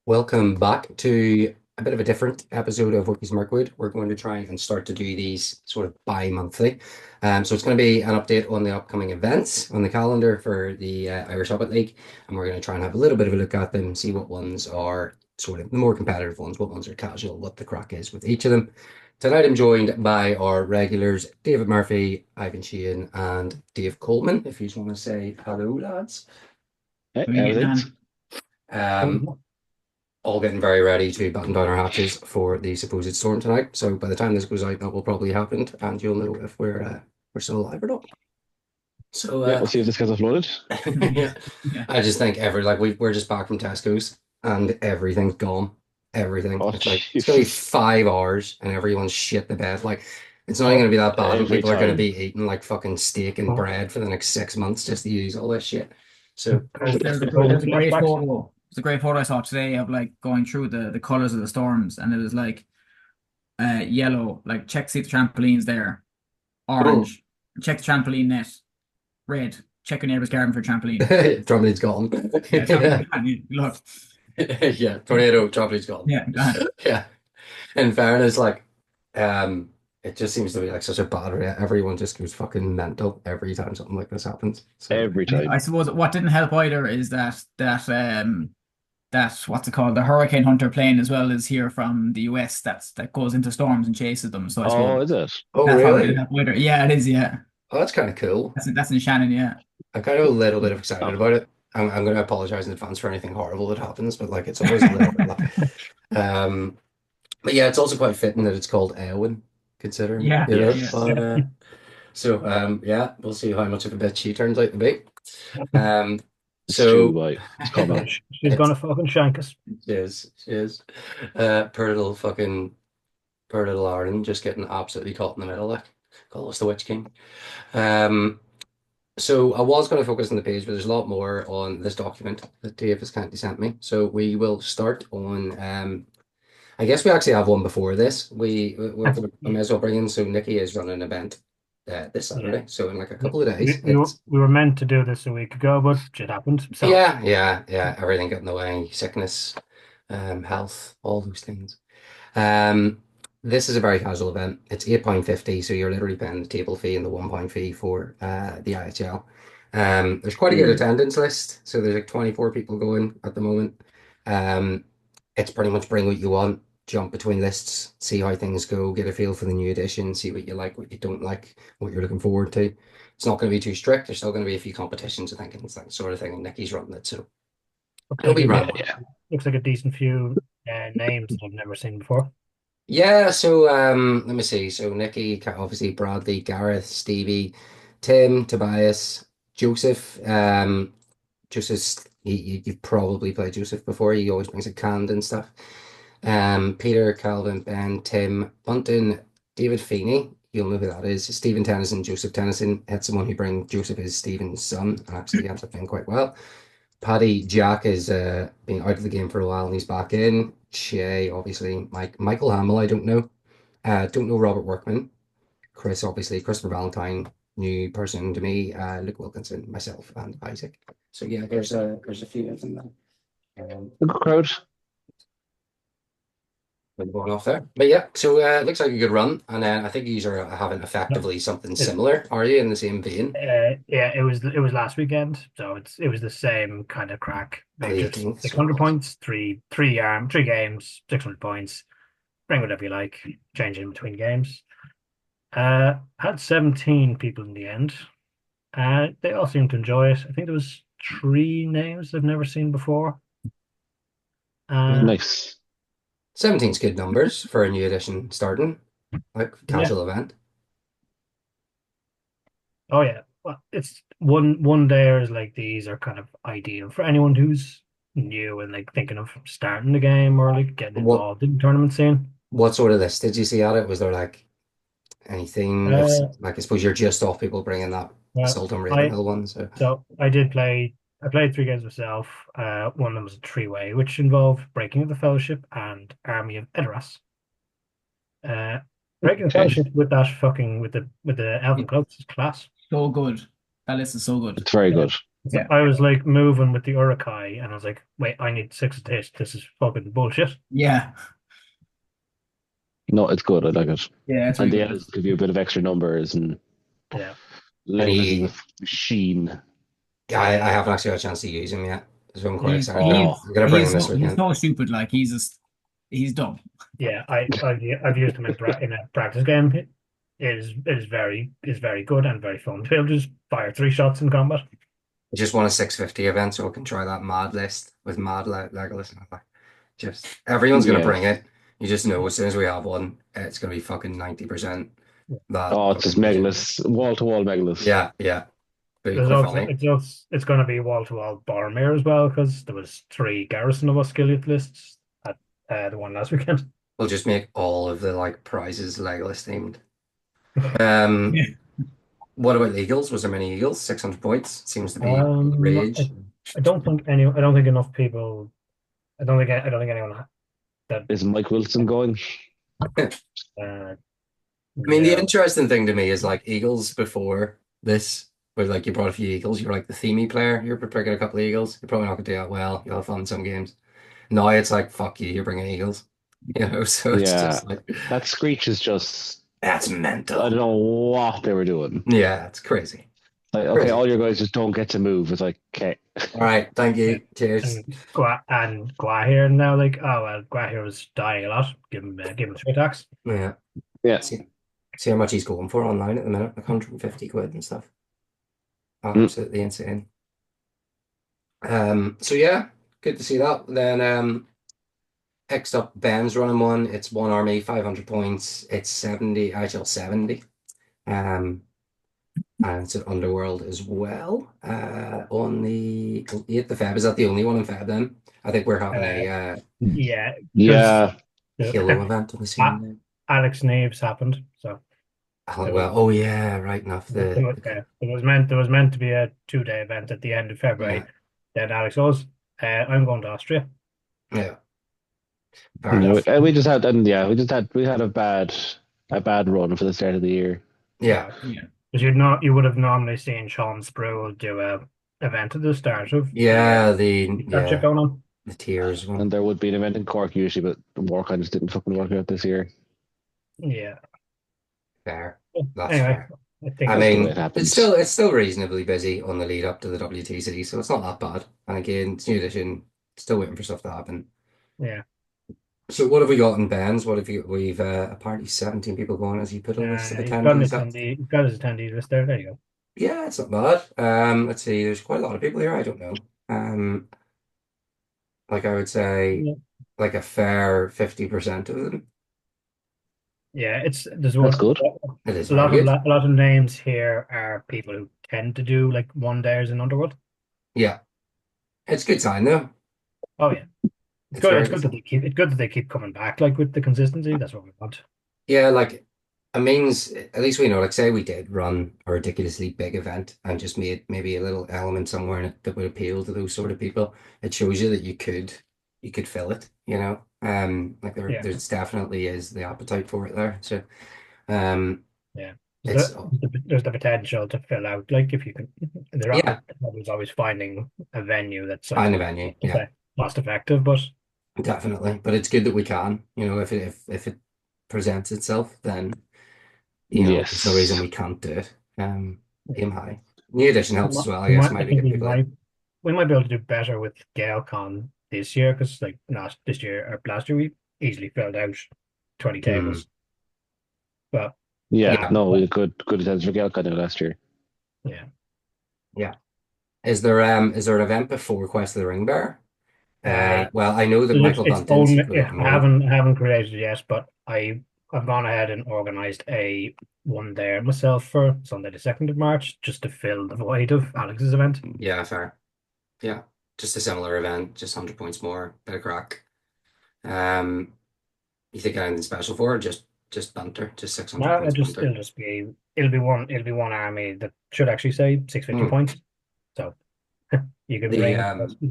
Welcome back to a bit of a different episode of Wookiees Mirkwood. We're going to try and start to do these sort of bi-monthly. So it's going to be an update on the upcoming events on the calendar for the Irish Hobbit League, and we're going to try and have a little bit of a look at them, see what ones are sort of the more competitive ones, what ones are casual, what the crack is with each of them. Tonight I'm joined by our regulars, David Murphy, Ivan Sheehan, and Dave Coleman. If you just want to say hello, lads. Hey, How are you getting everything's on? Um, all getting very ready to batten down our hatches for the supposed storm tonight. So by the time this goes out, that will probably happen, and you'll know if we're still alive or not. So yeah. We'll see if this gets uploaded. yeah, Yeah. I just think we're just back from Tesco's and everything's gone. Everything. Oh It's like it's gonna be Jesus! 5 hours and everyone's shit the bed. Like it's not even Oh, gonna be that bad, and Every people are gonna time. be eating like fucking steak and bread for the next 6 months just to use all this shit. So there's a COVID great flashbacks. photo. There's a great photo I saw today of like going through the colors of the storms, and it was like yellow, like check see the trampolines there, oh, orange, check the trampoline net, red, check your neighbor's garden for a trampoline. trampoline's gone. Yeah, Yeah. trampoline. Look, Yeah, tornado, trampoline's gone. yeah, God. Yeah. In fairness, like, um, it just seems to be like such a bad rate. Everyone just goes fucking mental every time something like this happens. So, Every I time. suppose what didn't help either is that what's it called, the Hurricane Hunter plane as well is here from the US that goes into storms and chases them. So I suppose Oh, is it? oh, that probably didn't really? help either. Yeah, it is. Yeah, Oh, that's kind of cool. that's in Shannon. Yeah. I'm kind of a little bit excited Oh, about it. I'm going to apologize in advance for anything horrible that happens, but like, it's always a little bit like, um, but yeah, it's also quite fitting that it's called Eowyn, considering, Yeah, you yeah, know. yeah. Yeah. Yeah, we'll see how much of a bitch she turns out to be. Um, it's true. so Boy, it's Oh, coming. she's it's gonna fucking shank us. she is. Poor little Aaron just getting absolutely caught in the middle, like call us the Witch King. Um, so I was going to focus on the page, but there's a lot more on this document that Dave has kindly sent me. So we will start on. I guess we actually have one before this. I may Yeah. as well bring in. So Nikki is running an event this Yeah. Saturday. So in like a We, couple of days, we were it's we were meant to do this a week ago, but shit happened. So yeah. Everything got in the way, sickness, health, all those things. Um, this is a very casual event. It's £8.50, so you're literally paying the table fee and the £1 fee for the IHL. There's quite a good Mm. attendance list, so there's like 24 people going at the moment. Um, it's pretty much bring what you want, jump between lists, see how things go, get a feel for the new edition, see what you like, what you don't like, what you're looking forward to. It's not going to be too strict. There's still going to be a few competitions, I think, and it's that sort of thing. And Nikki's running it, so looks it'll like be a Yeah, run. decent, yeah. looks like a decent few names that I've never seen before. Yeah, so let me see. So Nikki, obviously Bradley, Gareth, Stevie, Tim, Tobias, Joseph. Joseph, you've probably played Joseph before. He always brings a canned and stuff. Peter, Calvin, Ben, Tim, Bunton, David Feeney. You'll know who that is. Stephen Tennyson, Joseph Tennyson. Had someone who bring Joseph is Stephen's son, and actually he ends up doing quite well. Paddy Jack is been out of the game for a while and he's back in. Shay, obviously. Michael Hamill, I don't know. Don't know Robert Workman. Chris, obviously. Christopher Valentine, new person to me. Luke Wilkinson, myself, and Isaac. So yeah, there's a few of them there. A good crowd. Been going off there. But yeah, so it looks like a good run. And I think you are having No, effectively something it, similar, are you, in the same vein? yeah, it was last weekend, so it was the same kind of crack. On They the just 18th, so it 600 was. points, three games, 600 points. Bring whatever you like, change in between games. Had 17 people in the end. They all seemed to enjoy it. I think there was three names I've never seen before. Yeah. Uh, Nice. 17's good numbers for a new edition starting, like yeah. casual event. Oh yeah. Well, it's one days like these are kind of ideal for anyone who's new and like thinking of starting the game or like getting What involved in the tournament scene. What sort of list did you see at it? Was there like anything? If Uh, like I suppose you're just off people bringing that well, Assault on I Ravenhill one. So so I played three games myself. One of them was a three-way, which involved Breaking of the Fellowship and Army of Edoras. Uh, Breaking the Okay. Fellowship with that fucking with the Elven It, cloaks is class. so good. That list is so good. It's very Uh, good. Yeah. I was like moving with the Urukai, and I was like, wait, I need six of this. This is fucking bullshit. Yeah. No, it's good. I like it. Yeah, it's And really the good. others give you a bit of extra numbers and Yeah. a little bit of the Any, sheen. I haven't actually got a chance to use him yet, so I'm quite excited about him. Oh, I'm gonna bring him this He's weekend. so stupid. Like he's dumb. Yeah, I've used him in a practice game. It is very good and very fun to be able to just fire three shots in combat. I just want a 650 event so I can try that mad list with mad Legolas. And I'm like, just everyone's gonna yeah. bring it. You just know as soon as we have one, it's gonna be fucking 90% that Oh, it's just fucking legit. Megalith, wall to wall Megalith. Yeah, yeah. Be There's quite also funny. it's going to be wall to wall Boromir as well because there was three Garrison of Osgiliath lists at the one last weekend. We'll just make all of the like prizes Legolas themed. Um, Yeah. what about Eagles? Was there many Eagles? 600 points seems to be all the I, rage. I don't think any. I don't think enough people. I don't think anyone that. Is Mike Wilson going? Uh, I mean, the no. interesting thing to me is like Eagles before this, where like you brought a few Eagles, you're like the themey player, you're picking a couple of Eagles, you're probably not gonna do that well, you'll have fun in some games. Now it's like, fuck you, you're bringing Eagles, so it's Yeah. just like, That screech is just, that's I don't mental. know what they were doing. Yeah, it's crazy. Like, okay, Crazy. all your guys just don't get to move. It's like, okay. All right, thank Yeah. you. Cheers. And Gwahir now like Gwahir was dying a lot. Give him three attacks. Yeah. Yeah. See how much he's going for online at the minute, like 150 quid and stuff. Mm. Absolutely insane. So yeah, good to see that. Then next up, Ben's running one. It's one army, 500 points. It's 70, IHL 70. Um, and it's an Underworld as well. On the 8th of Feb. Is that the only one in Feb then? I think we're having Uh, a yeah, because Yeah. Halo event on the same day. Alex Neves happened. So Oh, there well, was oh yeah, right enough. there was meant to be a 2-day event at the end of February. Yeah, Then Alex goes, I'm going to Austria. yeah, fair No, enough. we just had, and yeah, we had a bad run for the start of the year. Yeah, Yeah. Because you would have normally seen Sean Sproul do a event at the start of yeah, that shit going on. the tears one. And there would be an event in Cork usually, but the war kind of just didn't fucking work out this year. Yeah. Fair. That's Anyway, fair. I think I That's the way it mean, happens. it's still reasonably busy on the lead up to the WTC, so it's not that bad. And again, it's new edition, still waiting for stuff to happen. yeah. So what have we got in bands? What have you we've apparently 17 people going as you put a list of He's got an attendees up. attendee. He's got his attendees list there. There you go. Yeah, it's not bad. Let's see, there's quite a lot of people here. I don't know. Like I would say Yeah. like a fair 50% of them. Yeah, there's That's one good. It is a very lot of good. a lot of names here are people who tend to do like one days in Underworld. Yeah. It's a good sign though. Oh yeah, it's It's good. very It's good good that sign. they keep coming back like with the consistency. That's what we want. Yeah, like it means at least we know, like say we did run a ridiculously big event and just made maybe a little element somewhere in it that would appeal to those sort of people. It shows you that you could fill it, you know. Like Yeah, there's definitely is the appetite for it there. So um yeah. it's There's the potential to fill out. Like if you can, yeah, there's always finding a venue that's like find a venue. Yeah, cost effective, but definitely. But it's good that we can, you know, if it presents itself, then you know, there's no reason Yes. we can't do it. Aim high. New edition helps as well, I we guess, might, I maybe think get people in. we might be able to do better with GaleCon this year because like last this year or last year we easily filled out 20 Hmm. tables. But Yeah. Yeah, No, we had good attendance for Galcon last year. yeah, yeah. Is there an event before Quest of the Ring Bearer? uh, Well, I know that Michael it's Dunton's own. creating I one. haven't created it yet, but I've gone ahead and organized a one there myself for Sunday the 2nd of March just to fill the void of Alex's event. Yeah, fair. Yeah, just a similar event, just 100 points more, bit of crack. Um, you think anything special for it? Just banter, just 600 No, points banter. it'll be one army that should actually say 650 Hmm. points. So you can The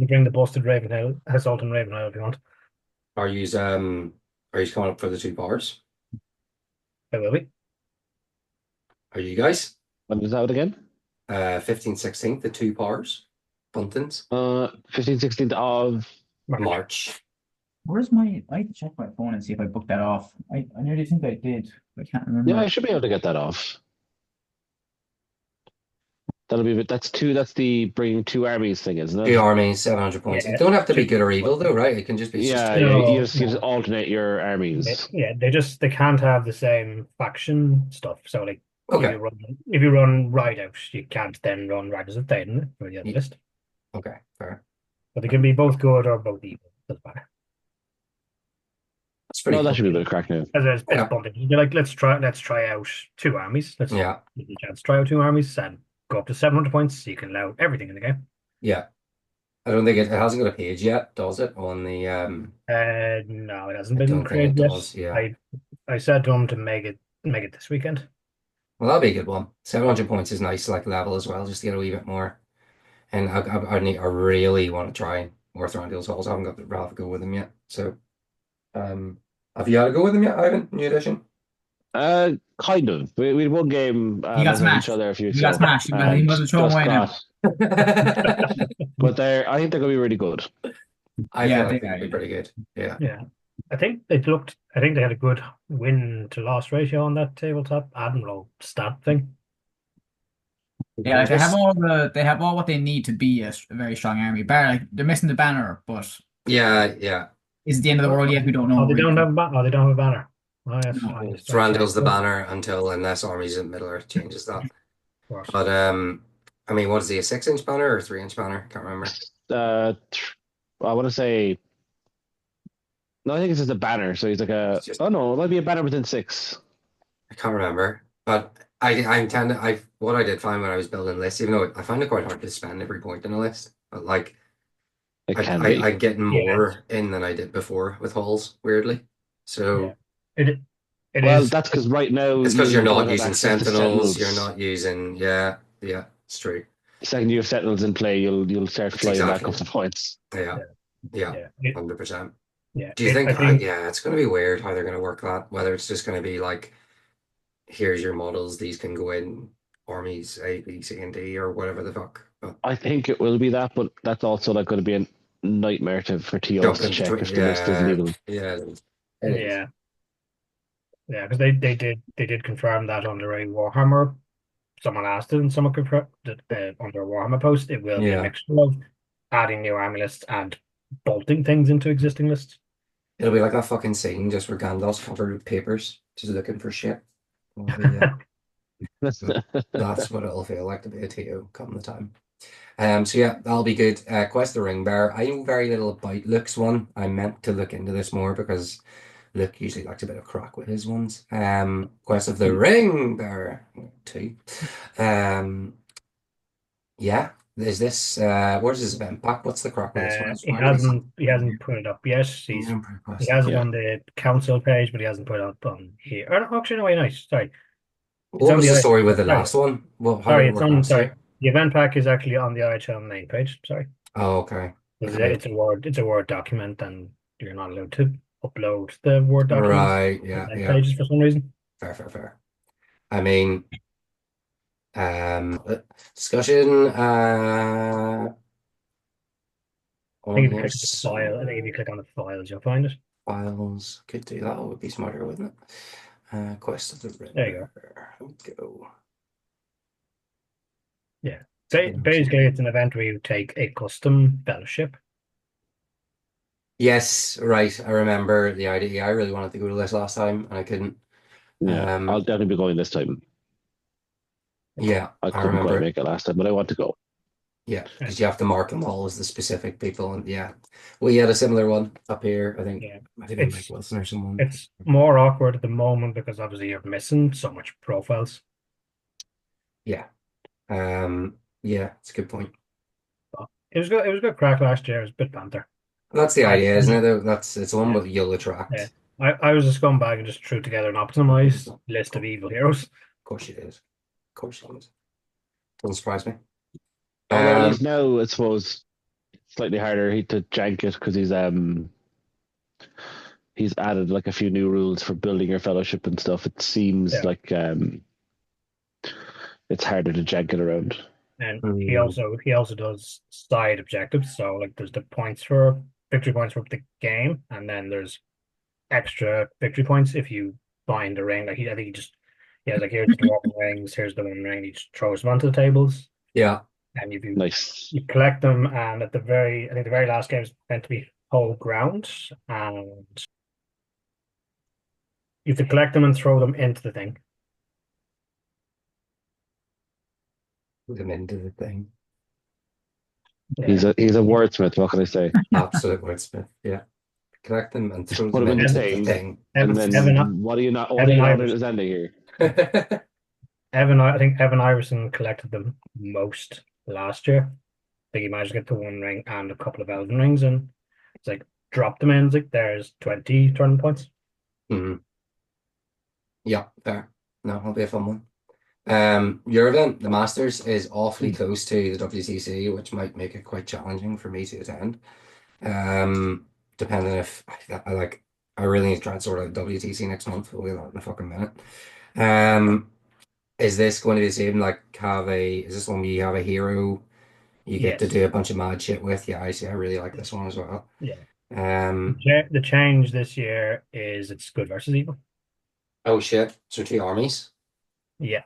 bring the busted Ravenhill, Assault and Ravenhill if you want. are you coming up for the two bars? It will be. Are you guys? When was that again? 15th, 16th, the two bars. Buntons. 15th, 16th of March. Where's my? I have to check my phone and see if I booked that off. I nearly think I did. But I can't yeah, I remember. should be able to get that off. That'll be that's two. That's the bringing two armies thing, isn't Two it? armies, 700 points. It Yeah, don't have to be two, good or evil though, right? It can just be it's just Yeah, two. yeah. no, You just no. alternate your armies. Yeah, they can't have the same faction stuff. So like Okay. if you run Rideout, you can't then run Riders of Thaden for the other list. Okay, fair. But they can be both good or both evil. Doesn't matter. That's No, pretty that cool. should be a bit of crack now. As it's Okay. bunting. You're like, let's try out two armies. Let's Yeah, give you a chance to try out two armies and go up to 700 points so you can allow everything in the game. yeah. I don't think it hasn't got a page yet, does it? On the No, it hasn't I been don't think it created yet. does. Yeah. I said to him to make it this weekend. Well, that'll be a good one. 700 points is nice, like level as well, just to get a wee bit more. And I really want to try North Roundale's Halls. I haven't got the Ralph to go with him yet. So, have you had to go with him yet, Ivan? New edition? Kind of. We had one game He got against each smashed. other a few weeks He got ago, smashed. He and wasn't throwing just away now. but I think they're going to be really good. I Yeah, feel like they they'd be are. pretty good. Yeah. Yeah. I think they had a good win to loss ratio on that tabletop Admiral stat thing. Yeah, like they have all what they need to be a very strong army. Bar like they're missing the banner, but Yeah. is it the end of the world yet? We don't know. Oh, they don't have they don't have a banner. No. Thranduil's the banner unless Armies in Middle Earth changes that. Course. But I mean, what is he, a 6-inch banner or 3-inch banner? Can't remember. I want to say no. I think it's just a banner. So he's like It's just oh no, it might be a banner within 6. I can't remember. But what I did find when I was building lists, even though I find it quite hard to spend every point in a list, but like It can I'm be. getting Yeah. more in than I did before with halls, weirdly. So Yeah. It Well, is. that's because right now it's because you're you don't not have using access to sentinels, you're sentinels. not using yeah, it's true. The second you have sentinels in play, you'll start It's flying back exactly up the points. yeah, Yeah. 100%. Yeah. Do you think I think yeah, it's gonna be weird how they're gonna work that, whether it's just gonna be like here's your models, these can go in armies A, B, C, and D or whatever the fuck. But I think it will be that, but that's also like going to be a nightmare for TOs to jumping check between if the list isn't even. yeah, it is. yeah. Yeah, because they did confirm that under a Warhammer. Someone asked it and someone confirmed that under a Warhammer post it will be a Yeah. mixture of adding new army lists and bolting things into existing lists. It'll be like that fucking scene just where Gandalf's covered with papers, just looking for shit. Well, yeah, that's what it'll feel like to be a TO come the time. So yeah, that'll be good. Quest of the Ring Bearer. I know very little about Luke's one. I meant to look into this more because Luke usually likes a bit of crack with his ones. Quest of the Ring Bearer 2. Yeah. Is this where's his event pack? What's the crack with this one? He hasn't put it up yet. He has it Yeah. on the council page, but he hasn't put it up on here. Or, actually, no, wait, nice. Sorry. What was the story with the sorry. last one? Well, how Sorry, did it it's work on. last Sorry, year? the event pack is actually on the IHL main page. Sorry, Oh, okay. it's a Word document, and you're not allowed to upload the Word documents Right, to yeah, the yeah. pages for some reason. Fair. I mean, discussion I think on if you here click the file, I think if you click on the files, you'll find it. files could do that. Would be smarter, wouldn't it? Quest of the Ring. There you go. Here we go. Yeah. Basically, it's an event where you take a custom fellowship. Yes, right. I remember the IDE. I really wanted to go to this last time and I couldn't. Yeah, I'll definitely be going this time. Yeah, I I couldn't remember quite it. make it last time, but I want to go. Yeah, because you have to mark them all as the specific people, and yeah, we had a similar one up here. I think Yeah. might have been It's- Mike Wilson or someone. It's more awkward at the moment because obviously you're missing so much profiles. Yeah, it's a good point. It was good. It was good crack last year. It was a bit banter. That's the I- idea, isn't it? Though? It's the one Yeah. with you'll attract. Yeah. I was a scumbag and just threw together an optimized list of evil heroes. Of course you did. Of course you did. Doesn't surprise me. Although at least now, I suppose, slightly harder to jank it because he's added like a few new rules for building your fellowship and stuff. It seems Yeah. like it's harder to jank it around. And Mm, he also does side objectives. So like there's the points for victory points for the game, and then there's extra victory points if you find a ring. Like I think he has like here's the dwarven rings, here's the one ring. He just throws them onto the tables, yeah. and if Nice. you collect them, and at the very I think the very last game is meant to be whole ground, and you have to collect them and throw them into the thing. Put them into the thing. He's Yeah. a wordsmith. What can I say? Absolute wordsmith. Yeah. Collect them and Just throw put them him in the into the thing, thing. and Evan then what do you not? What do Evan you not Iverson understanding here? I think Evan Iverson collected them most last year. I think he managed to get to one ring and a couple of Elden rings, and it's like drop them in. It's like there's 20 tournament points. Mhm. Yeah, fair. No, it'll be a fun one. Your event, the Masters, is awfully close to the WTC, which might make it quite challenging for me to attend. Depending if I like, I really need to try and sort out WTC next month. We'll do that in a fucking minute. Um, is this going to be the same? Like, is this one where you have a hero you get to do Yes. a bunch of mad shit with? Yeah, I see. I really like this one as well. Yeah. Um, The change this year is it's good versus evil. oh shit. So two armies. Yeah.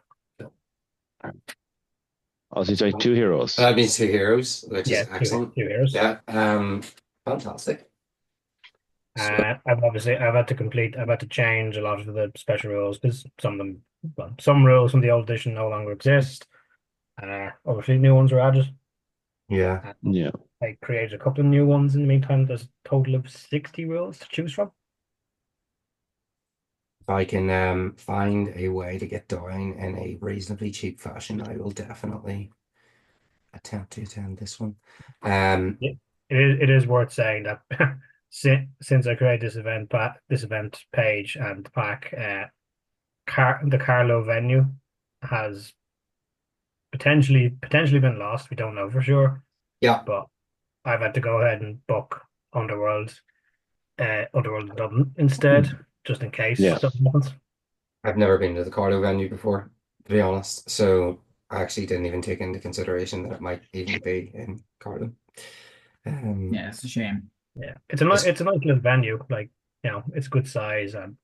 Oh, so he's like two heroes. That means two heroes, which Yeah. is excellent. Two heroes. Yeah. Fantastic. So I've had to change a lot of the special rules because some of them, well, some rules from the old edition no longer exist. Obviously new ones were added. yeah. Yeah. I created a couple of new ones in the meantime. There's a total of 60 rules to choose from. If I can find a way to get down in a reasonably cheap fashion, I will definitely attempt to attend this one. Um, Yeah. It is worth saying that since I created this event page and pack, the Carlo venue has potentially been lost. We don't know for sure, yeah, but I've had to go ahead and book Underworld, Underworld in Dublin instead, just in case Yeah. something happens. I've never been to the Cardo venue before, to be honest. So I actually didn't even take into consideration that it might even be in Cardo. Yeah, it's a shame. Yeah, It's, it's a nice little venue. Like it's good size and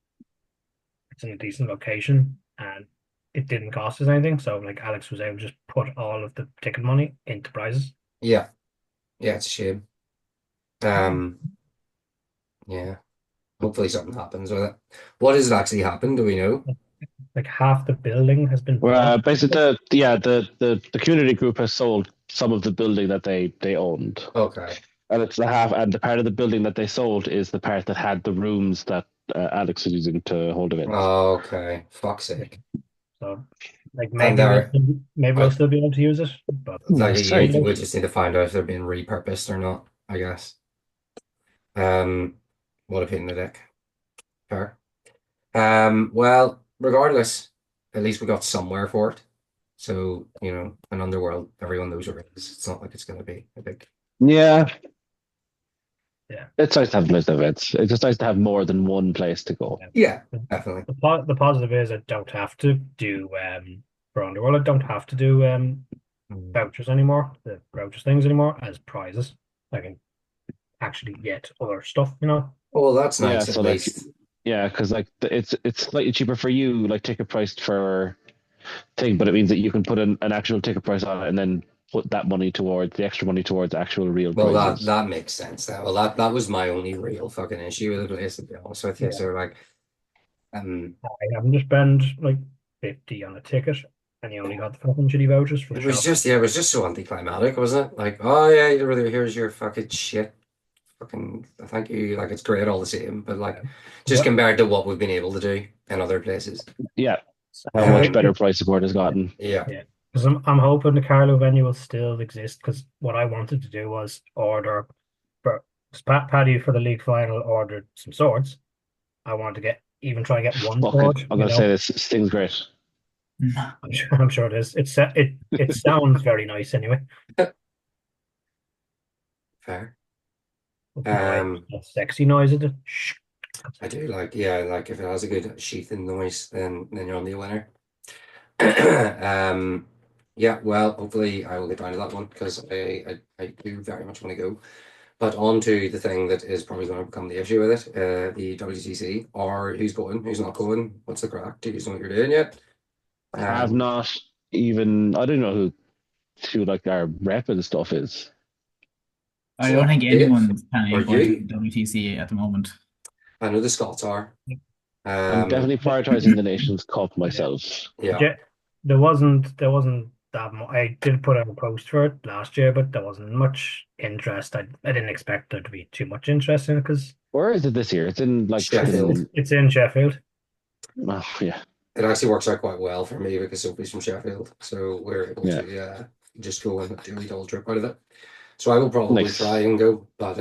it's in a decent location, and it didn't cost us anything. So like Alex was able to just put all of the ticket money into prizes. yeah, yeah, it's a shame. Um, yeah, hopefully something happens with it. What has actually happened? Do we know? Like half the building has been Well, burnt. basically, the community group has sold some of the building that they owned, Okay. and it's the half, and the part of the building that they sold is the part that had the rooms that Alex was using to hold events. Okay. Fuck's sake. So like And they're maybe we'll uh, still be able to use it, but like Yes, sorry. we just need to find out if they're being repurposed or not, I guess. Um, what a pain in the dick. Fair. Well, regardless, at least we got somewhere for it. So, an underworld, everyone knows where it is. It's not like it's going to be a big. Yeah, yeah. it's nice to have nice events. It's just nice to have more than one place to go. Yeah, The, definitely. the positive is I don't have to do for Underworld. I don't have to do Mm. vouchers anymore, the vouchers things anymore as prizes. I can actually get other stuff. Well, that's Yeah, nice at so like, least. yeah, because like it's slightly cheaper for you, like ticket price for thing, but it means that you can put an actual ticket price on it and then put that money towards the extra money towards actual real Well, that prizes. that makes sense. That was my only real fucking issue with the place, to be honest with you. Yeah, So like, um, I haven't to spend like 50 on a ticket, and you only got the fucking shitty vouchers for the shop. it was just so anticlimactic, wasn't it? Like, oh yeah, here's your fucking shit. Fucking thank you. Like it's great all the same, but like just What? compared to what we've been able to do in other places. Yeah, how So much Um, better price support has gotten. yeah. yeah, because I'm hoping the Carlo venue will still exist. Because what I wanted to do was order for Paddy for the league final ordered some swords. I wanted to try to get one Fucking, sword. I'm gonna say this Sting's great. I'm sure it is. It sounds very nice anyway. Fair. With the noise, Um, that sexy noise of it. Shh. I do like, yeah, like if it has a good sheathing noise, then you're on the winner. Um, Yeah, well, hopefully I will get down to that one because I do very much want to go. But on to the thing that is probably going to become the issue with it, the WTC, or who's going, who's not going, what's the crack? Do you know what you're doing yet? I've Um, not even. I don't know who like our rep and stuff is. I don't think Dave, anyone's or planning going to you? WTC at the moment. I know the Scots are. I'm Um, definitely prioritizing the Nations Cup Yeah. myself. yeah, Je- there wasn't that much. I did put out a post for it last year, but there wasn't much interest. I didn't expect there to be too much interest in it because Where is it this year? It's in like it's, Sheffield. it's fucking. it's in Sheffield. Oh, yeah, It actually works out quite well for me because Sophie's from Sheffield, so we're able yeah. to just go and do a double trip out of it. So I will probably try Nice. and go, but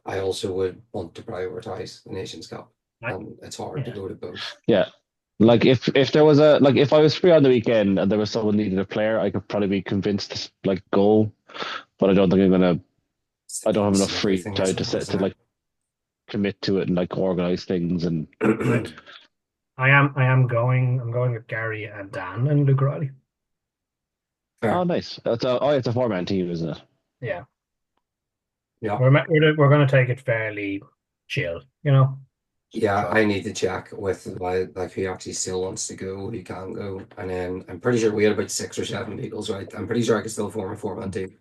I also would want to prioritize the Nations Cup, I, and it's hard to yeah, go to both. Yeah. Like if there was a like if I was free on the weekend and there was someone needed a player, I could probably be convinced to like go, but I don't think I'm gonna. It's the I don't have enough cost and free everything as time to well, set isn't to like commit to it and like organize things and. I, it? I am going. I'm going with Gary and Dan and Luke Riley. Oh, Fair, nice. It's a 4-man team, isn't it? Yeah, yeah. we're going to take it fairly chill, you know. Yeah, So I need to check with like who actually still wants to go, who can go, and then I'm pretty sure we had about 6 or 7 people, so I'm pretty sure I could still form a 4-man team.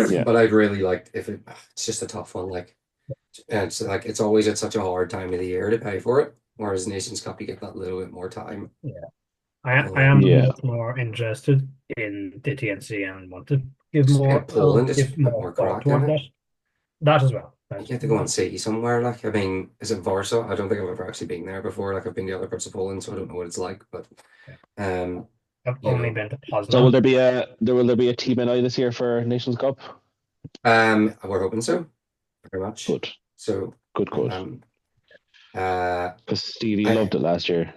Yeah. But I'd really like if it's just a tough one, like it's like it's always at such a hard time of the year to pay for it, whereas Nations Cup you get that little bit more time. yeah, I am Um, Yeah. much more interested in the TNC and want to and Poland is a give bit more more thought crack in towards it. that. That as well. You get to go and see somewhere. Like, I mean, is it Warsaw? I don't think I've ever actually been there before. Like, I've been to other parts of Poland, so I don't know what it's like. But, um, I've you only know, been to So will Poznan. there be a team NI this year for Nations Cup? we're hoping so very much. Good. So, Good. Good. um, uh, Because Stevie I loved it last year.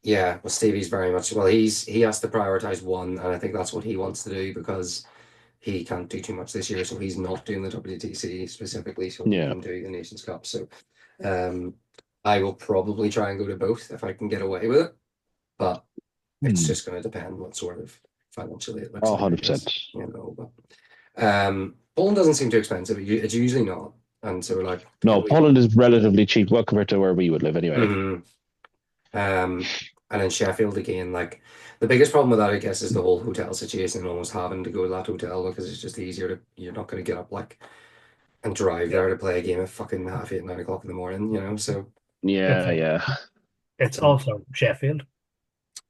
yeah, well, Stevie's very much well. He has to prioritize one, and I think that's what he wants to do because he can't do too much this year, so he's not doing the WTC specifically, so he Yeah. can do the Nations Cup. So, um, I will probably try and go to both if I can get away with it, but it's Hmm. just going to depend what sort of financially it looks Oh, like, I 100%. guess, you know. But Poland doesn't seem too expensive. It's usually not, and so like No, we, Poland is relatively cheap, well compared to where we would live anyway. mhm. And in Sheffield again, like the biggest problem with that, I guess, is the whole hotel situation and almost having to go to that hotel because it's just easier to you're not going to get up like and drive Yeah, there to play a game at fucking half 8, 9 o'clock in the morning, you know. So it's Yeah, yeah. it's so also Sheffield.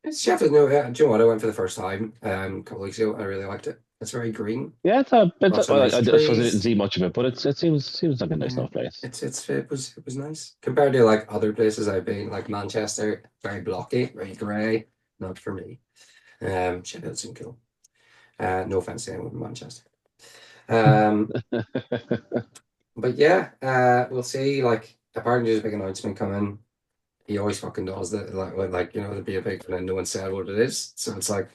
it's Sheffield. No, do you know what? I went for the first time a couple weeks ago. I really liked it. It's very green, Yeah, lots of well, nice I suppose I didn't trees. see much of it, but it seems like a nice Yeah, enough place. it was nice compared to like other places I've been, like Manchester, very blocky, very grey. Not for me. Sheffield seemed cool. No offense to anyone in Manchester. Um, but yeah, we'll see. Like, apparently there's a big announcement coming. He always fucking does that. Like there'll be a big, and then no one said what it is. So it's like,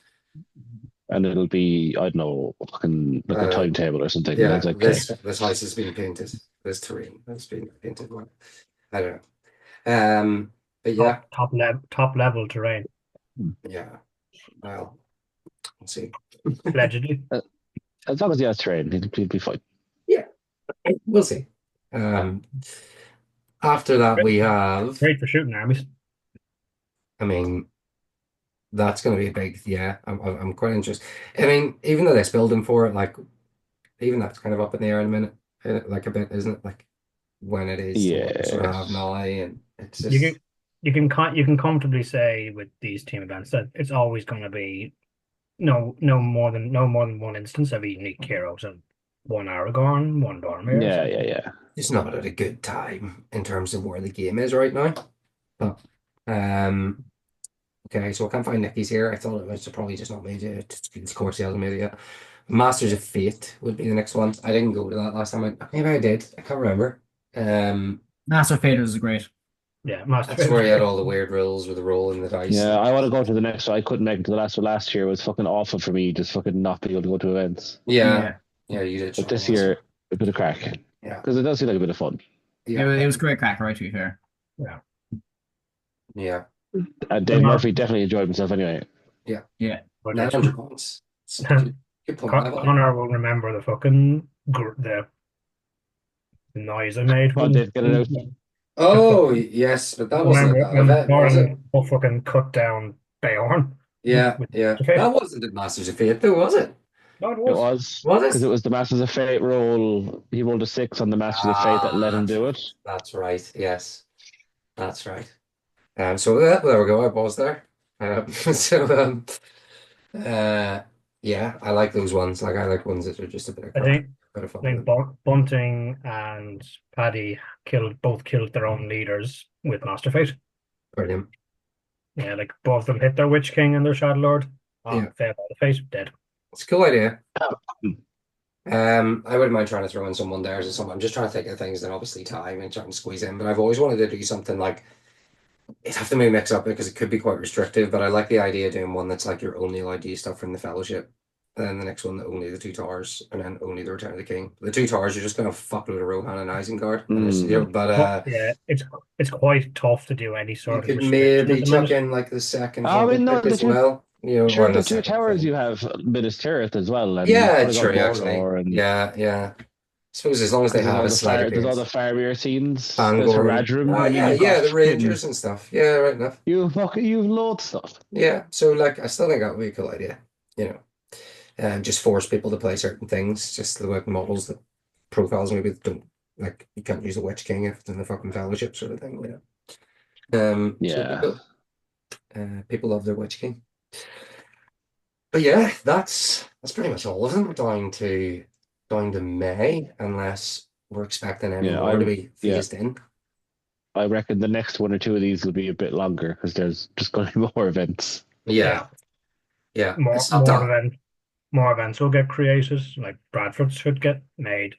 And it'll be, I don't know, fucking like a uh, timetable or something. And I yeah, was like, okay. this house has been painted. This terrain has been painted. Well, I don't know. But yeah, Top level terrain, yeah. Well, we'll see. allegedly. As long as he has train, he'll be fine. Yeah, we'll see. Um, after that, Great, we have. great for shooting armies. I mean, that's going to be a big. Yeah, I'm quite interested. I mean, even though they're building for it, like even that's kind of up in the air in a minute, like a bit, isn't it? Like when it is to what we sort of have Yes. now, and it's You can just you can comfortably say with these team events that it's always going to be no more than one instance of a unique hero. So one Aragorn, one Boromir, or Yeah, something. yeah, yeah. it's not at a good time in terms of where the game is right now. But um, okay, so I can't find Nicky's here. I thought it was probably just not made it. It's course he hasn't made it yet. Masters of Fate would be the next one. I didn't go to that last time. Maybe I did. I can't remember. Um, Master Faders is great. Yeah, Master that's Race where was he had great. all the weird rules with the roll and the dice. Yeah, And I want to go to the next one. I couldn't make it to the last one last year. It was fucking awful for me, just fucking not being able to go to events. yeah, Yeah, yeah, you did But try this last year, year. a bit of crack. Yeah, Because it does seem like a bit of fun. it yeah, was, it was great crack, right? To be fair. Yeah, yeah, And but Dave not Murphy definitely enjoyed himself anyway. yeah. Yeah, for this 900 one. points. It's good, good point, Levi. Connor will remember the fucking the noise I made Oh, when Dave, get it out. the Oh fucking yes, but that wasn't a remember bad when event, was it? Thorin will fucking cut down Beorn Yeah, with yeah. the That fate. wasn't the Masters of Fate, though, was it? No, it It was. was because it Was it? was the Masters of Fate roll. He rolled a six on the Masters of Fate that let Ah, him that's do right. it. That's right. Yes, that's right. So there we go. I was there. So uh, yeah, I like those ones. Like I like ones that are just a bit of I crack, think bit of fun I with think them. Bunting and Paddy killed their own leaders with Master Fate. Brilliant. Yeah, like both of them hit their Witch King and their Shadow Lord. Ah, Yeah, failed by the fate, dead. it's a cool idea. I wouldn't mind trying to throw in some one dares or something. I'm just trying to think of things that obviously time and trying to squeeze in. But I've always wanted to do something like it'd have to be mixed up because it could be quite restrictive. But I like the idea of doing one that's like you're only allowed to use stuff from the Fellowship. Then the next one, only the two towers, and then only the Return of the King. The two towers, you're just gonna fuckload of Rohan and Isengard, and it's Mm. but But yeah, it's quite tough to do any you sort of could restriction at maybe the chuck minute. in like the second I fucking mean, no, pick the as two well, or sure not the two second towers thing. you have Minas Tirith as well, and you've Yeah, kind of got true, actually. Mordor, and Yeah, yeah. I suppose as long as they because have a slight there's all the appearance. Faramir scenes. There's Fangorn. Haradrim. Oh I mean, yeah, you've yeah, got the Rangers and stuff. Yeah, right enough. you've loads of stuff. Yeah, so like I still think that would be a cool idea, you know. Just force people to play certain things, just the like models that profiles maybe don't like you can't use the Witch King if it's in the fucking fellowship sort of thing, you know. So it'd be Yeah, cool. People love their Witch King. But yeah, that's pretty much all of them down to May, unless we're expecting any yeah, more to be yeah. phased in. I reckon the next one or two of these will be a bit longer because there's just going to be more events. Yeah, Yeah, yeah. more It's not more that. event more events will get created. Like Bradford should get made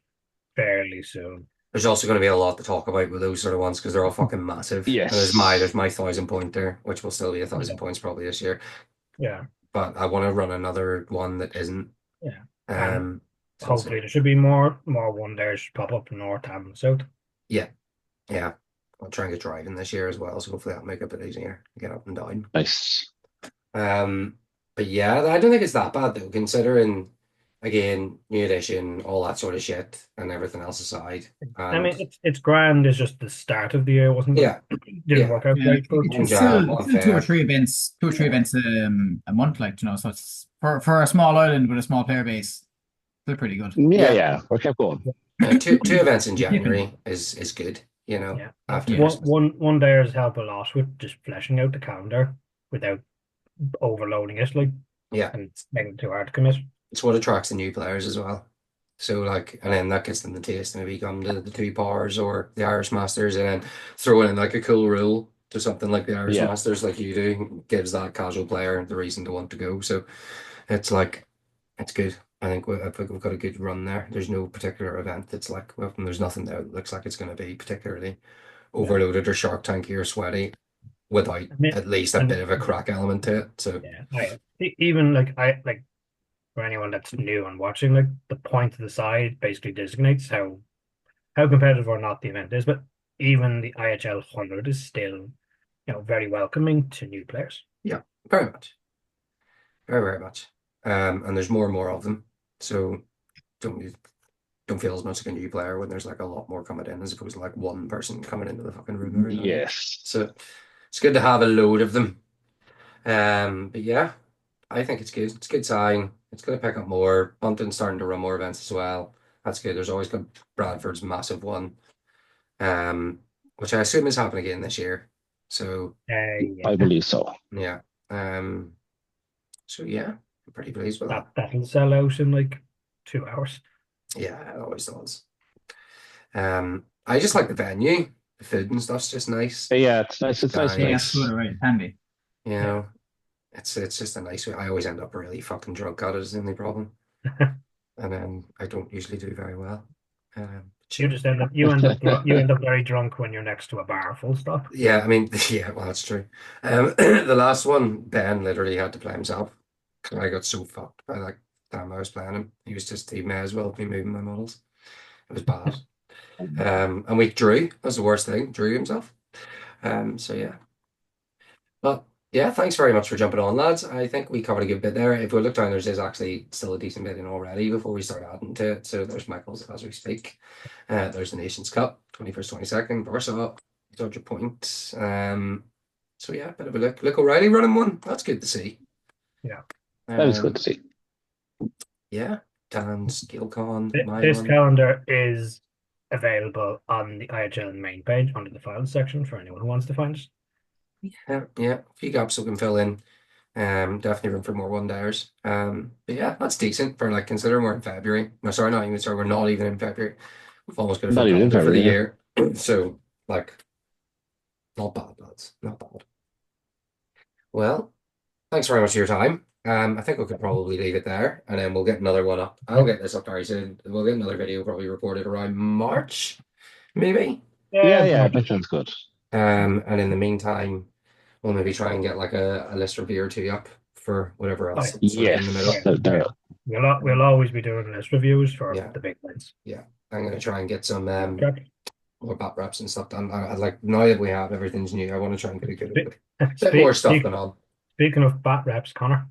fairly soon. There's also going to be a lot to talk about with those sort of ones because they're all fucking massive. And there's Yes. my 1,000 point there, which will still be a thousand Yeah, points probably this year. yeah, But I want to run another one that isn't. yeah. And Um, so hopefully there should be more one there should pop up in North and South. yeah, yeah. I'll try and get driving this year as well, so hopefully that'll make it a bit easier to get up and down. Nice. Um, but yeah, I don't think it's that bad though, considering again, new edition, all that sort of shit, and everything else aside. I And mean, it's grand. It's just the start of the year wasn't yeah, didn't yeah, work out Yeah, great for one it's job, still one two or fare. three events, Yeah, a month, like so it's for a small island with a small player base, still pretty good. Yeah, yeah. yeah. We kept going. Two events in You're keeping, January is good, you know, Yeah, after yeah, Christmas. one there has helped a lot with just fleshing out the calendar without overloading it, like Yeah, and making it too hard to commit. it's what attracts the new players as well. So like, and then that gets them the taste. Maybe come to the two powers or the Irish Masters, and then throw in like a cool rule to something like the Irish Yeah. Masters, like you do, gives that casual player the reason to want to go. So it's like it's good. I think we've got a good run there. There's no particular event that's like, well, there's nothing there that looks like it's going to be particularly Yeah, overloaded or Shark Tanky or sweaty without I mean, at least a bit and of a crack element to it. So yeah, even like I like for anyone that's new and watching, like the point of the side basically designates how competitive or not the event is, but even the IHL 100 is still, very welcoming to new players. yeah, very much, very very much. And there's more and more of them. So don't don't feel as much like a new player when there's like a lot more coming in as opposed to like one person coming into the fucking room every night. Yes. So it's good to have a load of them. But yeah, I think it's good. It's a good sign. It's going to pick up more. Bunton's starting to run more events as well. That's good. There's always got Bradford's massive one, um, which I assume is happening again this year. So I Yeah, believe so. yeah, so yeah, I'm pretty pleased with that. that'll sell out in like 2 hours. Yeah, it always does. I just like the venue. The food and stuff's just nice. Yeah, it's nice. It's nice, yeah, Guys, it's good, nice. all right, it can be. you Yeah. know, it's just a nice way. I always end up really fucking drunk at it is the only problem. And then I don't usually do very well. You Sure. just end up very drunk when you're next to a bar, full stop. Yeah, I mean, yeah, well, that's true. The last one, Ben literally had to play himself. I got so fucked by like time I was playing him. He may as well be moving my models. It was bad. And we drew. That's the worst thing. Drew himself. So yeah. But Yeah, thanks very much for jumping on, lads. I think we covered a good bit there. If we look down, there's actually still a decent bit in already before we start adding to it. So there's Michael's as we speak. There's the Nations Cup, 21st, 22nd, Warsaw, 800 points. So yeah, bit of a look. Look, O'Reilly running one. That's good to see. Yeah. That is good to Um, see. yeah, Dan's, Gilcon, my This one. calendar is available on the IHL main page under the files section for anyone who wants to find it. Yeah, yeah, a few gaps we can fill in. Definitely room for more one days. But yeah, that's decent for like considering we're in February. No, sorry, not even sorry, we're not even in February. We've almost got a full Not even in calendar for the February, yeah. year. So like not bad, lads. Not bad. Well, thanks very much for your time. I think we could probably leave it there and then we'll get another one up. I'll Yeah. get this up very soon. We'll get another video probably recorded around March, maybe. Yeah, Yeah, yeah, that sounds good. And in the meantime, we'll maybe try and get like a list review or two up for whatever oh, else yeah. sort of in the Oh, Yes. middle. yeah. There. We'll always be doing list reviews for Yeah, the big ones. yeah. I'm gonna try and get some Okay. more bat reps and stuff done. I like now that we have everything's new, I want to try and get a good Spe- bit more Speak, stuff speak, going on. speaking of bat reps, Connor,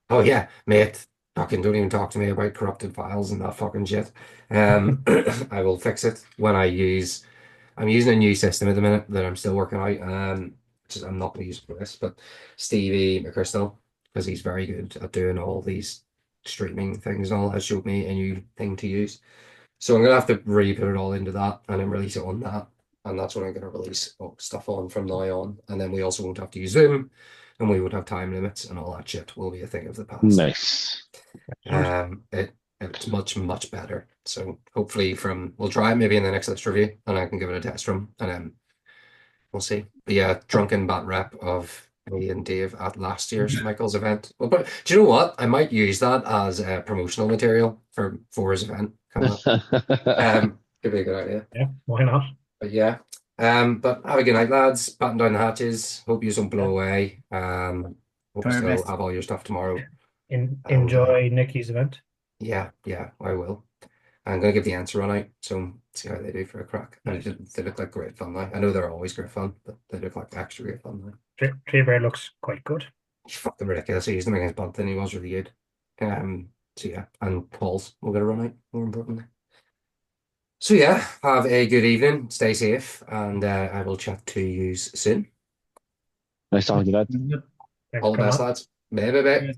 Oh yeah, mate. Fucking don't even talk to me about corrupted files and that fucking shit. I will fix it when I'm using a new system at the minute that I'm still working out. Which is I'm not going to use for this, but Stevie McChrystal, because he's very good at doing all these streaming things and all, has showed me a new thing to use. So I'm gonna have to re-put it all into that and then release it on that. And that's what I'm gonna release stuff on from now on. And then we also won't have to use Zoom and we won't have time limits and all that shit will be a thing of the past. Nice. sorry. It's much better. So hopefully we'll try it maybe in the next list review and I can give it a test run and then we'll see. But yeah, drunken bat rep of me and Dave at last year's Michael's event. Well, but do you know what? I might use that as promotional material for his event coming up. Could be a good idea. Yeah, why not? But yeah. But have a good night, lads. Batten down the hatches. Hope you don't blow Yeah. away. Hope you Try our still best. have all your stuff tomorrow. And Enjoy Nikki's event. yeah, yeah, I will. I'm gonna give the answer run out, so see how they do for a crack. And Nice. they look like great fun now. I know they're always great fun, but they look like extra great fun now. Tree looks quite good. He's fucking ridiculous. He used to make his bunt and he was really good. So yeah, and Paul's will get a run out, more importantly. So yeah, have a good evening, stay safe, and I will chat to you soon. Nice talking to you, lad. Thanks, All the best, Connor. lads. Bye bye bye. Cheers.